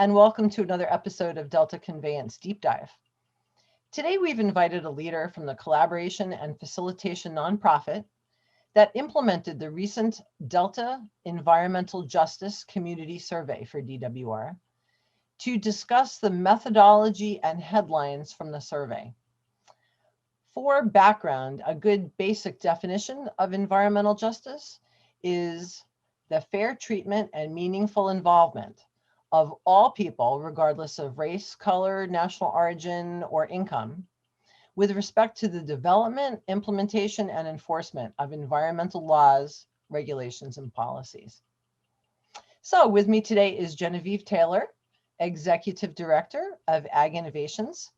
and welcome to another episode of Delta Conveyance Deep Dive. Today, we've invited a leader from the Collaboration and Facilitation nonprofit that implemented the recent Delta Environmental Justice Community Survey for DWR to discuss the methodology and headlines from the survey. For background, a good basic definition of environmental justice is the fair treatment and meaningful involvement of all people, regardless of race, color, national origin, or income, with respect to the development, implementation, and enforcement of environmental laws, regulations, and policies. So with me today is Genevieve Taylor, Executive Director of Ag Innovations,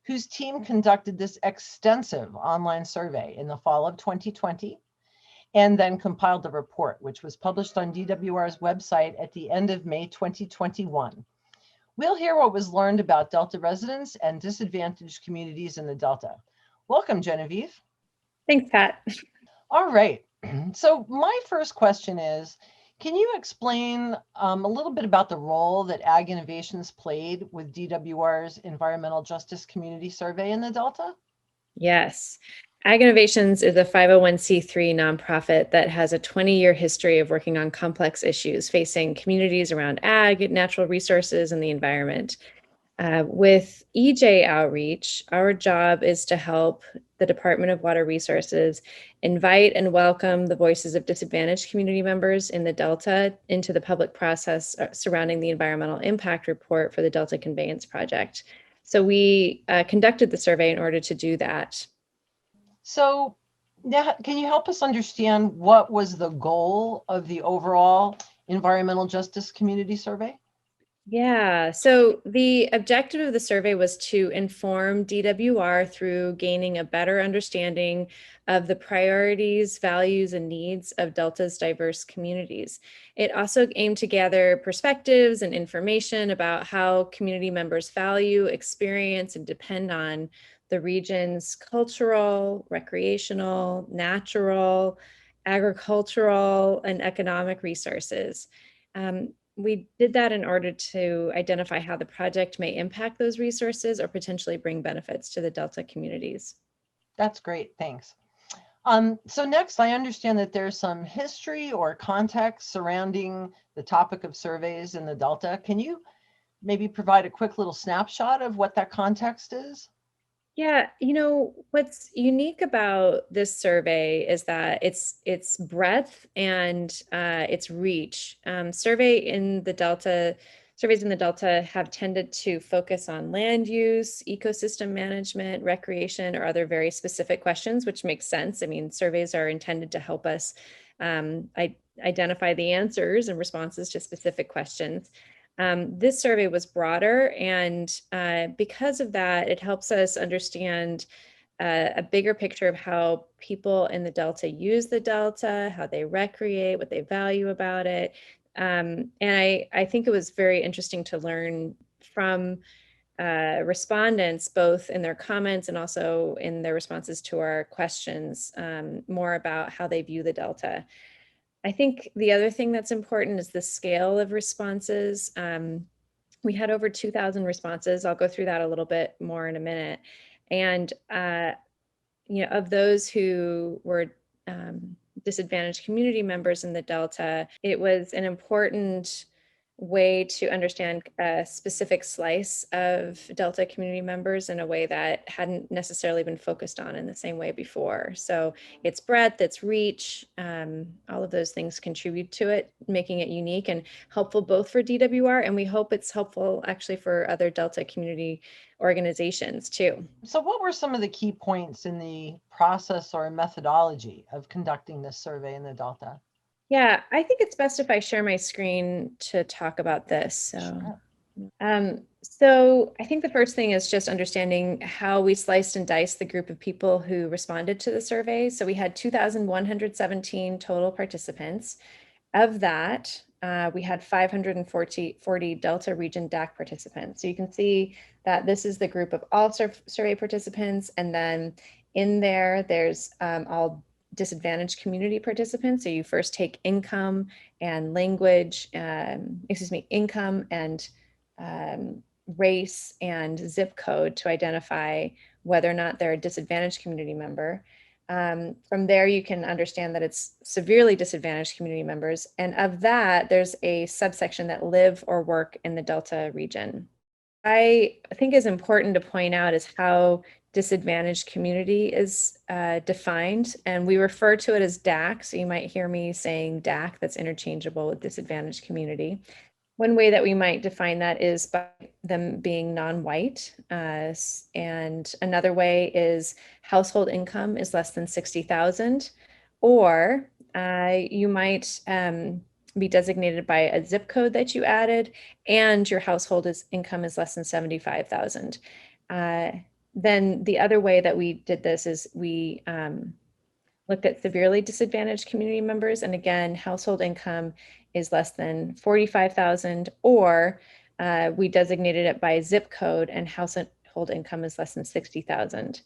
whose team conducted this extensive online survey in the fall of 2020, and then compiled the report, which was published on DWR's website at the end of May 2021. We'll hear what was learned about Delta residents and disadvantaged communities in the Delta. Welcome, Genevieve. Thanks, Pat. All right. So my first question is, can you explain a little bit about the role that Ag Innovations played with DWR's Environmental Justice Community Survey in the Delta? Yes. Ag Innovations is a 501c3 nonprofit that has a 20-year history of working on complex issues facing communities around ag, natural resources, and the environment. With EJ Outreach, our job is to help the Department of Water Resources invite and welcome the voices of disadvantaged community members in the Delta into the public process surrounding the environmental impact report for the Delta Conveyance Project. So we conducted the survey in order to do that. So now, can you help us understand what was the goal of the overall Environmental Justice Community Survey? Yeah, so the objective of the survey was to inform DWR through gaining a better understanding of the priorities, values, and needs of Delta's diverse communities. It also aimed to gather perspectives and information about how community members value, experience, and depend on the region's cultural, recreational, natural, agricultural, and economic resources. We did that in order to identify how the project may impact those resources or potentially bring benefits to the Delta communities. That's great, thanks. So next, I understand that there's some history or context surrounding the topic of surveys in the Delta. Can you maybe provide a quick little snapshot of what that context is? Yeah, what's unique about this survey is that its breadth and its reach. Surveys in the Delta have tended to focus on land use, ecosystem management, recreation, or other very specific questions, which makes sense. I mean, surveys are intended to help us identify the answers and responses to specific questions. This survey was broader, and because of that, it helps us understand a bigger picture of how people in the Delta use the Delta, how they recreate, what they value about it. And I think it was very interesting to learn from respondents, both in their comments and also in their responses to our questions, more about how they view the Delta. I think the other thing that's important is the scale of responses. We had over 2,000 responses. I'll go through that a little bit more in a minute. And, of those who were disadvantaged community members in the Delta, it was an important way to understand a specific slice of Delta community members in a way that hadn't necessarily been focused on in the same way before. So its breadth, its reach, all of those things contribute to it, making it unique and helpful both for DWR, and we hope it's helpful actually for other Delta community organizations too. So what were some of the key points in the process or methodology of conducting this survey in the Delta? Yeah, I think it's best if I share my screen to talk about this. Sure. So I think the first thing is just understanding how we sliced and diced the group of people who responded to the survey. So we had 2,117 total participants. Of that, we had 540 Delta Region DAC participants. So you can see that this is the group of all survey participants. And then in there's all disadvantaged community participants. So you first take income and language, income and race and zip code to identify whether or not they're a disadvantaged community member. From there, you can understand that it's severely disadvantaged community members. And of that, there's a subsection that live or work in the Delta region. I think is important to point out is how disadvantaged community is defined. And we refer to it as DAC. So you might hear me saying DAC, that's interchangeable with disadvantaged community. One way that we might define that is by them being non-white. And another way is household income is less than 60,000, or you might be designated by a zip code that you added and your household income is less than 75,000. Then the other way that we did this is we looked at severely disadvantaged community members. And again, household income is less than 45,000, or we designated it by zip code and household income is less than 60,000.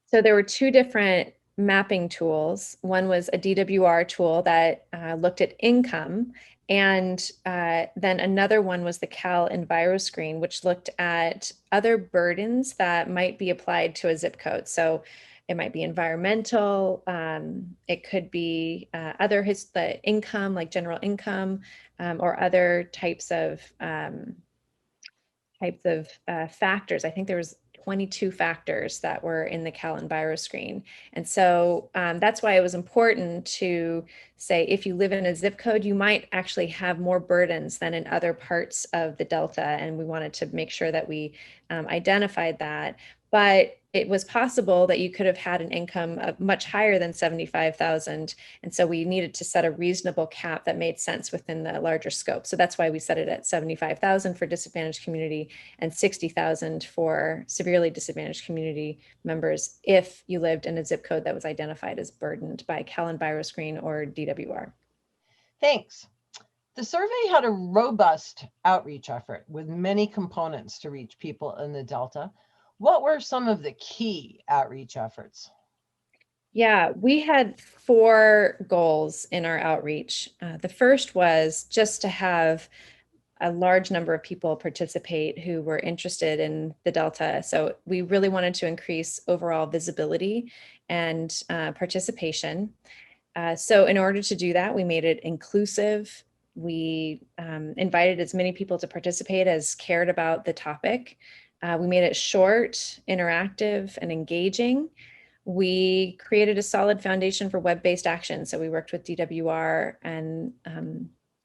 So there were two different mapping tools. One was a DWR tool that looked at income, and then another one was the Cal EnviroScreen, which looked at other burdens that might be applied to a zip code. So it might be environmental, it could be the income, like general income, or other types of factors. I think there was 22 factors that were in the Cal EnviroScreen. And so that's why it was important to say, if you live in a zip code, you might actually have more burdens than in other parts of the Delta. And we wanted to make sure that we identified that. But it was possible that you could have had an income of much higher than 75,000. And so we needed to set a reasonable cap that made sense within the larger scope. So that's why we set it at 75,000 for disadvantaged community and 60,000 for severely disadvantaged community members if you lived in a zip code that was identified as burdened by Cal EnviroScreen or DWR. Thanks. The survey had a robust outreach effort with many components to reach people in the Delta. What were some of the key outreach efforts? Yeah, we had 4 goals in our outreach. The first was just to have a large number of people participate who were interested in the Delta. So we really wanted to increase overall visibility and participation. So in order to do that, we made it inclusive. We invited as many people to participate as cared about the topic. We made it short, interactive, and engaging. We created a solid foundation for web-based action. So we worked with DWR and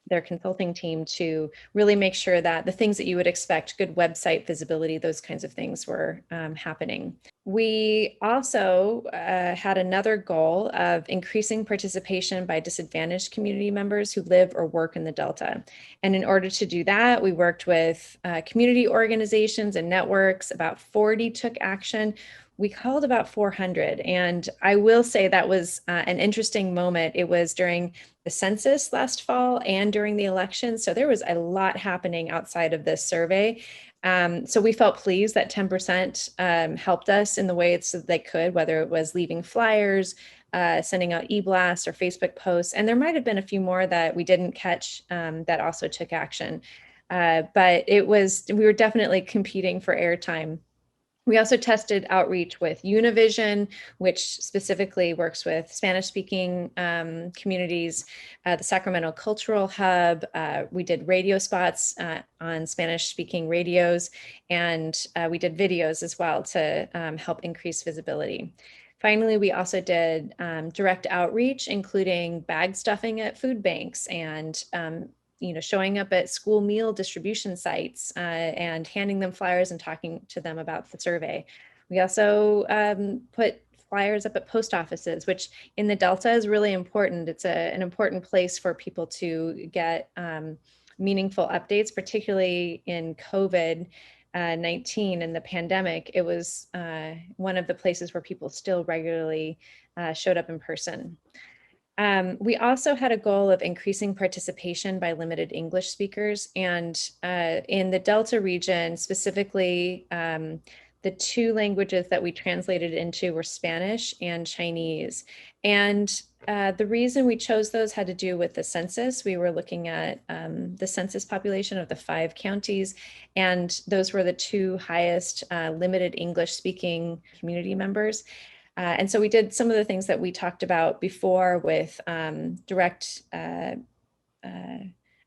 their consulting team to really make sure that the things that you would expect, good website visibility, those kinds of things were happening. We also had another goal of increasing participation by disadvantaged community members who live or work in the Delta. And in order to do that, we worked with community organizations and networks. About 40 took action. We called about 400. And I will say that was an interesting moment. It was during the census last fall and during the election. So there was a lot happening outside of this survey. So we felt pleased that 10% helped us in the ways that they could, whether it was leaving flyers, sending out e-blasts or Facebook posts. And there might have been a few more that we didn't catch that also took action. But we were definitely competing for airtime. We also tested outreach with Univision, which specifically works with Spanish-speaking communities, the Sacramento Cultural Hub. We did radio spots on Spanish-speaking radios, and we did videos as well to help increase visibility. Finally, we also did direct outreach, including bag stuffing at food banks and showing up at school meal distribution sites and handing them flyers and talking to them about the survey. We also put flyers up at post offices, which in the Delta is really important. It's an important place for people to get meaningful updates, particularly in COVID-19 and the pandemic. It was one of the places where people still regularly showed up in person. We also had a goal of increasing participation by limited English speakers. And in the Delta region, specifically, the 2 languages that we translated into were Spanish and Chinese. And The reason we chose those had to do with the census. We were looking at the census population of the 5 counties, and those were the 2 highest limited English speaking community members. And so we did some of the things that we talked about before with direct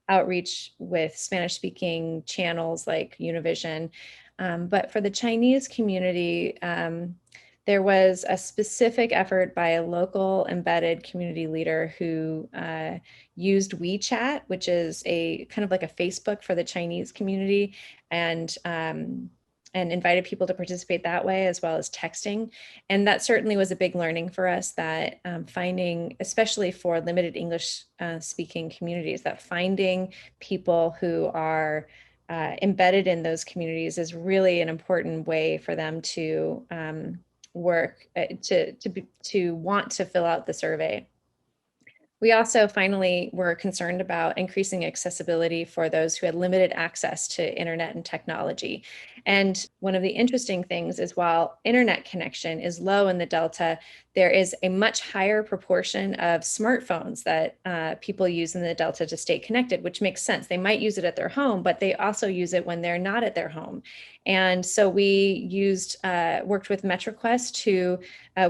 outreach with Spanish speaking channels like Univision. But for the Chinese community, there was a specific effort by a local embedded community leader who used WeChat, which is a kind of like a Facebook for the Chinese community, and invited people to participate that way, as well as texting. And that certainly was a big learning for us, that finding, especially for limited English speaking communities, that finding people who are embedded in those communities is really an important way for them to work, to want to fill out the survey. We also finally were concerned about increasing accessibility for those who had limited access to internet and technology. And one of the interesting things is, while internet connection is low in the Delta, there is a much higher proportion of smartphones that people use in the Delta to stay connected, which makes sense. They might use it at their home, but they also use it when they're not at their home. And so we worked with MetroQuest,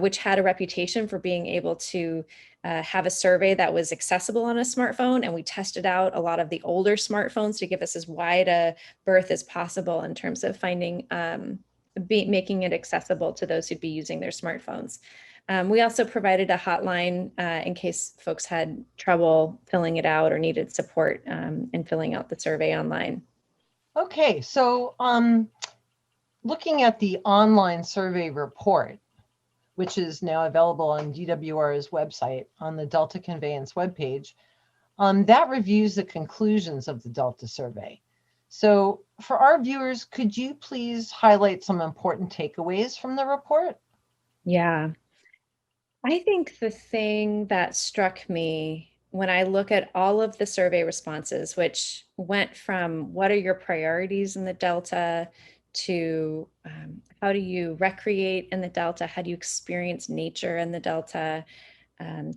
which had a reputation for being able to have a survey that was accessible on a smartphone, and we tested out a lot of the older smartphones to give us as wide a berth as possible in terms of finding, making it accessible to those who'd be using their smartphones. We also provided a hotline in case folks had trouble filling it out or needed support in filling out the survey online. Okay, so looking at the online survey report, which is now available on DWR's website on the Delta Conveyance webpage, that reviews the conclusions of the Delta survey. So for our viewers, could you please highlight some important takeaways from the report? Yeah. I think the thing that struck me when I look at all of the survey responses, which went from what are your priorities in the Delta to how do you recreate in the Delta, how do you experience nature in the Delta,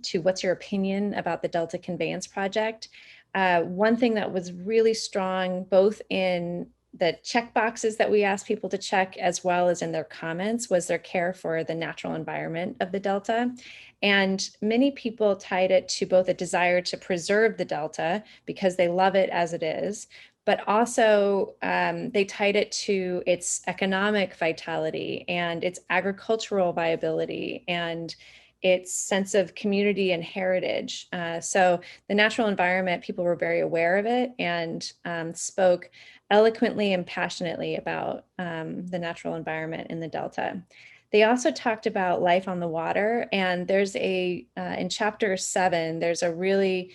to what's your opinion about the Delta Conveyance Project. One thing that was really strong, both in the check boxes that we asked people to check, as well as in their comments, was their care for the natural environment of the Delta. And many people tied it to both a desire to preserve the Delta because they love it as it is, but also they tied it to its economic vitality and its agricultural viability and its sense of community and heritage. So the natural environment, people were very aware of it and spoke eloquently and passionately about the natural environment in the Delta. They also talked about life on the water, and there's in chapter 7, there's a really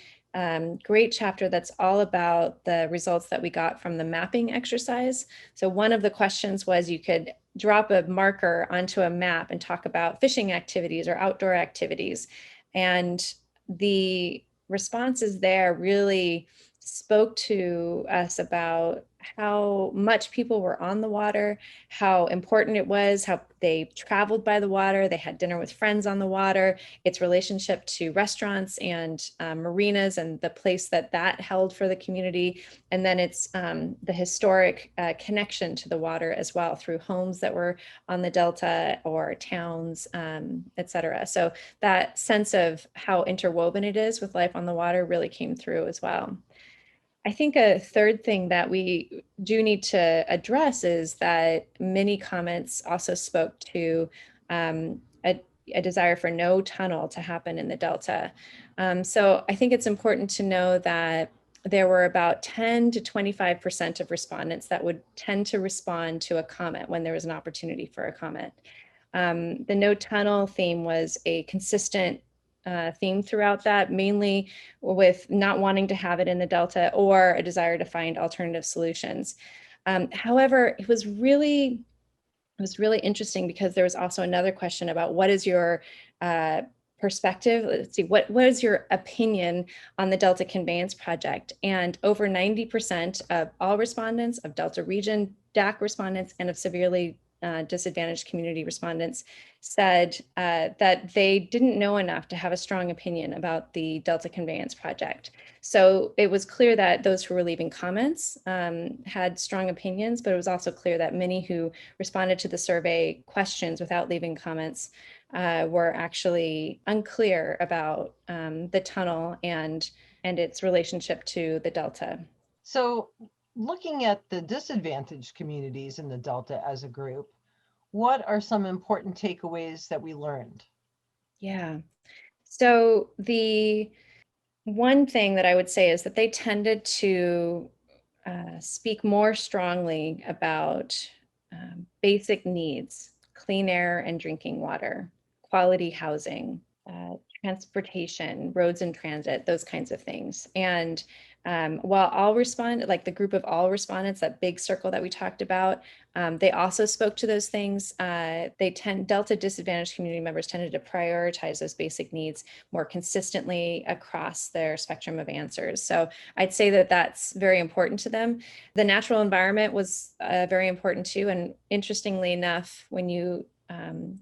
great chapter that's all about the results that we got from the mapping exercise. So one of the questions was, you could drop a marker onto a map and talk about fishing activities or outdoor activities. And the responses there really spoke to us about how much people were on the water, how important it was, how they traveled by the water, they had dinner with friends on the water, its relationship to restaurants and marinas and the place that held for the community. And then it's the historic connection to the water as well, through homes that were on the Delta or towns, et cetera. So that sense of how interwoven it is with life on the water really came through as well. I think a third thing that we do need to address is that many comments also spoke to a desire for no tunnel to happen in the Delta. So I think it's important to know that there were about 10 to 25% of respondents that would tend to respond to a comment when there was an opportunity for a comment. The no tunnel theme was a consistent theme throughout that, mainly with not wanting to have it in the Delta or a desire to find alternative solutions. However, it was really interesting because there was also another question about what is your perspective. Let's see, what is your opinion on the Delta Conveyance Project? And over 90% of all respondents, of Delta region DAC respondents, and of severely disadvantaged community respondents said that they didn't know enough to have a strong opinion about the Delta Conveyance Project. So it was clear that those who were leaving comments had strong opinions, but it was also clear that many who responded to the survey questions without leaving comments were actually unclear about the tunnel and its relationship to the Delta. So looking at the disadvantaged communities in the Delta as a group, what are some important takeaways that we learned? Yeah. So the one thing that I would say is that they tended to speak more strongly about basic needs, clean air and drinking water, quality housing, transportation, roads and transit, those kinds of things. And while all respond, like the group of all respondents, that big circle that we talked about, they also spoke to those things. Delta disadvantaged community members tended to prioritize those basic needs more consistently across their spectrum of answers. So I'd say that that's very important to them. The natural environment was very important too. And interestingly enough, when you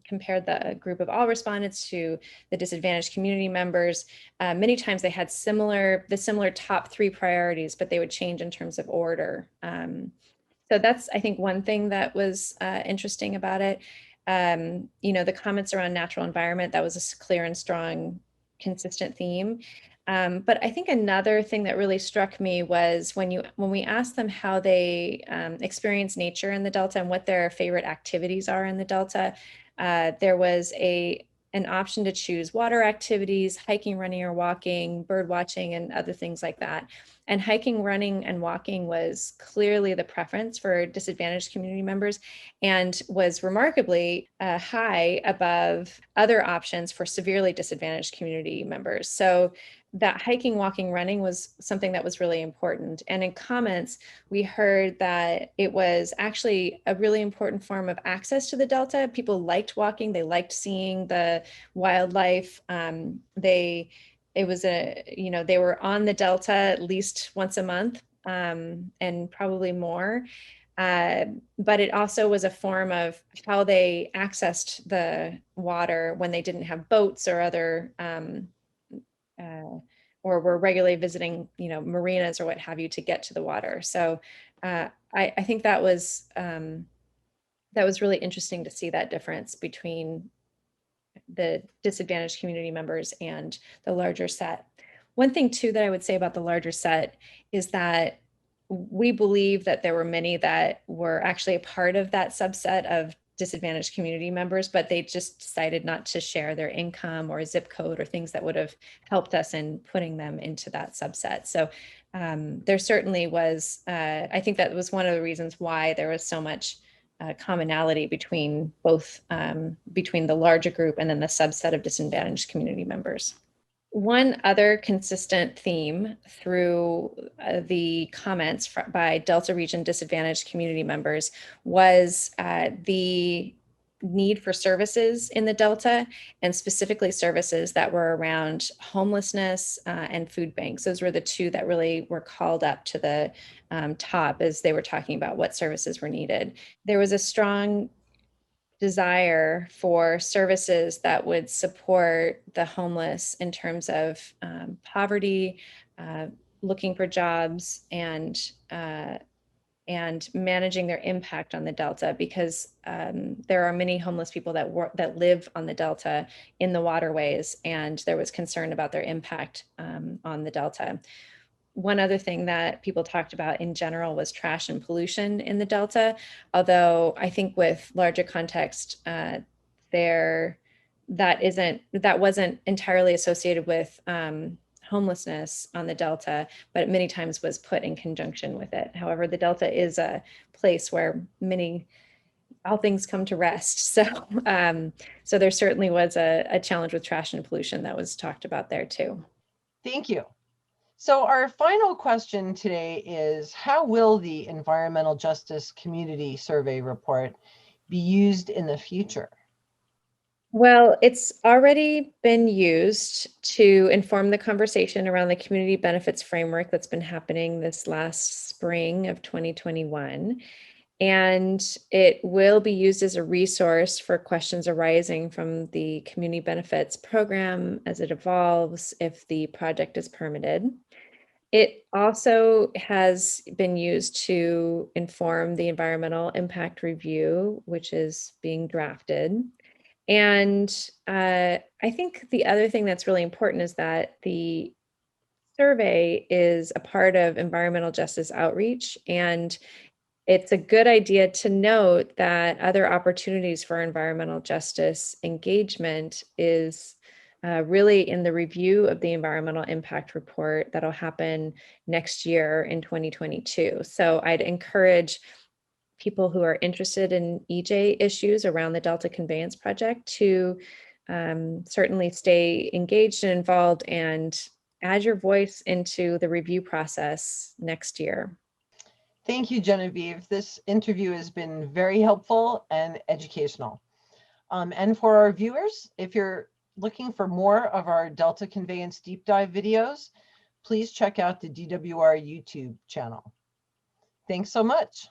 compared the group of all respondents to the disadvantaged community members, many times they had the similar top 3 priorities, but they would change in terms of order. So that's, I think, one thing that was interesting about it. The comments around natural environment, that was a clear and strong, consistent theme. But I think another thing that really struck me was when we asked them how they experience nature in the Delta and what their favorite activities are in the Delta, there was an option to choose water activities, hiking, running, or walking, bird watching, and other things like that. And hiking, running, and walking was clearly the preference for disadvantaged community members and was remarkably high above other options for severely disadvantaged community members. So that hiking, walking, running was something that was really important. And in comments, we heard that it was actually a really important form of access to the Delta. People liked walking, they liked seeing the wildlife. They were on the Delta at least once a month, and probably more. But it also was a form of how they accessed the water when they didn't have boats or other or were regularly visiting, marinas or what have you to get to the water. So I think that was really interesting to see that difference between the disadvantaged community members and the larger set. One thing too that I would say about the larger set is that we believe that there were many that were actually a part of that subset of disadvantaged community members, but they just decided not to share their income or zip code or things that would have helped us in putting them into that subset. So there certainly was, I think that was one of the reasons why there was so much commonality between both, between the larger group and then the subset of disadvantaged community members. One other consistent theme through the comments by Delta Region disadvantaged community members was the need for services in the Delta, and specifically services that were around homelessness and food banks. Those were the two that really were called up to the top as they were talking about what services were needed. There was a strong desire for services that would support the homeless in terms of poverty, looking for jobs, and managing their impact on the Delta, because there are many homeless people that live on the Delta in the waterways, and there was concern about their impact on the Delta. One other thing that people talked about in general was trash and pollution in the Delta, although I think with larger context, that wasn't entirely associated with homelessness on the Delta, but many times was put in conjunction with it. However, the Delta is a place where all things come to rest. So, so there certainly was a challenge with trash and pollution that was talked about there too. Thank you. So our final question today is, how will the Environmental Justice Community Survey report be used in the future? Well, it's already been used to inform the conversation around the community benefits framework that's been happening this last spring of 2021. And it will be used as a resource for questions arising from the community benefits program as it evolves if the project is permitted. It also has been used to inform the environmental impact review, which is being drafted. And I think the other thing that's really important is that the survey is a part of environmental justice outreach, and it's a good idea to note that other opportunities for environmental justice engagement is really in the review of the environmental impact report that'll happen next year in 2022. So I'd encourage people who are interested in EJ issues around the Delta Conveyance Project to certainly stay engaged and involved and add your voice into the review process next year. Thank you, Genevieve. This interview has been very helpful and educational. And for our viewers, if you're looking for more of our Delta Conveyance deep dive videos, please check out the DWR YouTube channel. Thanks so much.